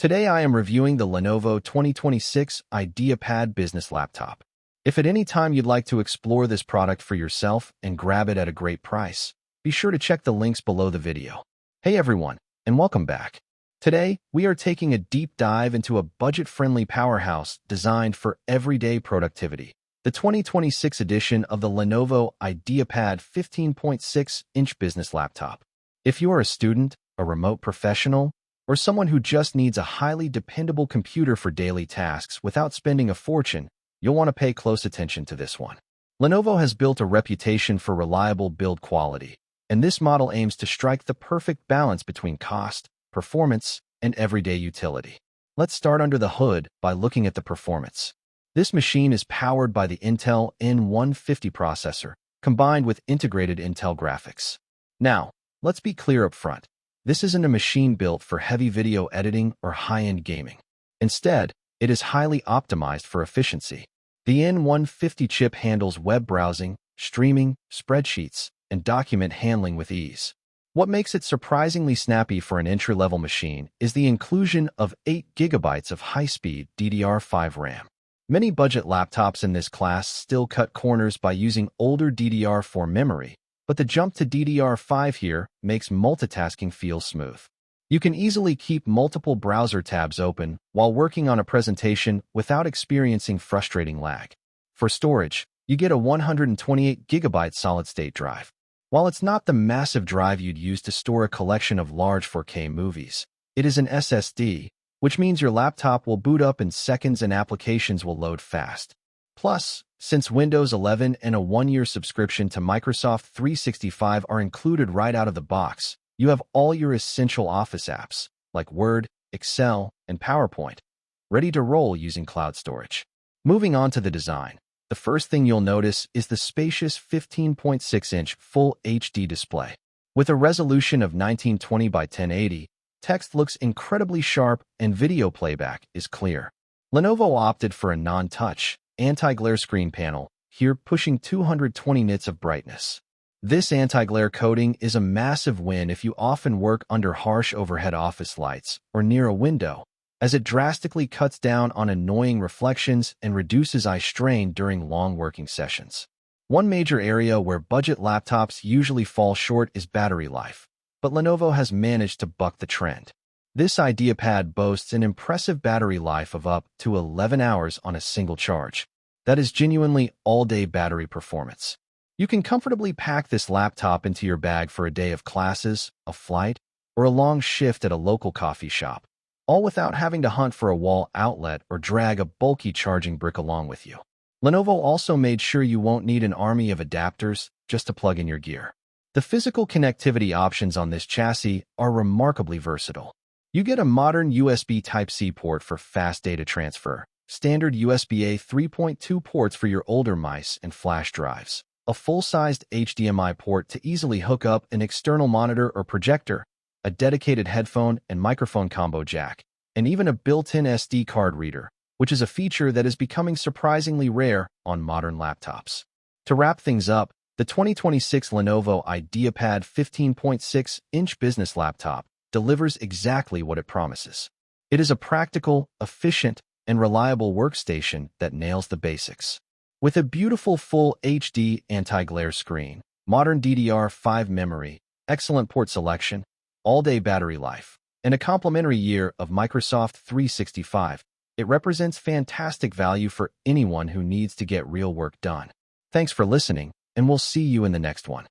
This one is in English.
Today I am reviewing the Lenovo 2026 IdeaPad Business Laptop. If at any time you'd like to explore this product for yourself and grab it at a great price, be sure to check the links below the video. Hey everyone, and welcome back. Today, we are taking a deep dive into a budget-friendly powerhouse designed for everyday productivity. The 2026 edition of the Lenovo IdeaPad 15.6-inch business laptop. If you are a student, a remote professional, or someone who just needs a highly dependable computer for daily tasks without spending a fortune, you'll want to pay close attention to this one. Lenovo has built a reputation for reliable build quality, and this model aims to strike the perfect balance between cost, performance, and everyday utility. Let's start under the hood by looking at the performance. This machine is powered by the Intel N150 processor, combined with integrated Intel graphics. Now, let's be clear up front. This isn't a machine built for heavy video editing or high-end gaming. Instead, it is highly optimized for efficiency. The N150 chip handles web browsing, streaming, spreadsheets, and document handling with ease. What makes it surprisingly snappy for an entry-level machine is the inclusion of 8 GB of high-speed DDR5 RAM. Many budget laptops in this class still cut corners by using older DDR4 memory, but the jump to DDR5 here makes multitasking feel smooth. You can easily keep multiple browser tabs open while working on a presentation without experiencing frustrating lag. For storage, you get a 128 GB solid-state drive. While it's not the massive drive you'd use to store a collection of large 4K movies, it is an SSD, which means your laptop will boot up in seconds and applications will load fast. Plus, since Windows 11 and a 1-year subscription to Microsoft 365 are included right out of the box, you have all your essential Office apps, like Word, Excel, and PowerPoint, ready to roll using cloud storage. Moving on to the design, the first thing you'll notice is the spacious 15.6-inch Full HD display. With a resolution of 1920 by 1080, text looks incredibly sharp and video playback is clear. Lenovo opted for a non-touch, anti-glare screen panel, here pushing 220 nits of brightness. This anti-glare coating is a massive win if you often work under harsh overhead office lights or near a window, as it drastically cuts down on annoying reflections and reduces eye strain during long working sessions. One major area where budget laptops usually fall short is battery life, but Lenovo has managed to buck the trend. This IdeaPad boasts an impressive battery life of up to 11 hours on a single charge. That is genuinely all-day battery performance. You can comfortably pack this laptop into your bag for a day of classes, a flight, or a long shift at a local coffee shop, all without having to hunt for a wall outlet or drag a bulky charging brick along with you. Lenovo also made sure you won't need an army of adapters just to plug in your gear. The physical connectivity options on this chassis are remarkably versatile. You get a modern USB Type-C port for fast data transfer, standard USB-A 3.2 ports for your older mice and flash drives, a full-sized HDMI port to easily hook up an external monitor or projector, a dedicated headphone and microphone combo jack, and even a built-in SD card reader, which is a feature that is becoming surprisingly rare on modern laptops. To wrap things up, the 2026 Lenovo IdeaPad 15.6-inch business laptop delivers exactly what it promises. It is a practical, efficient, and reliable workstation that nails the basics. With a beautiful Full HD anti-glare screen, modern DDR5 memory, excellent port selection, all-day battery life, and a complimentary year of Microsoft 365, it represents fantastic value for anyone who needs to get real work done. Thanks for listening, and we'll see you in the next one.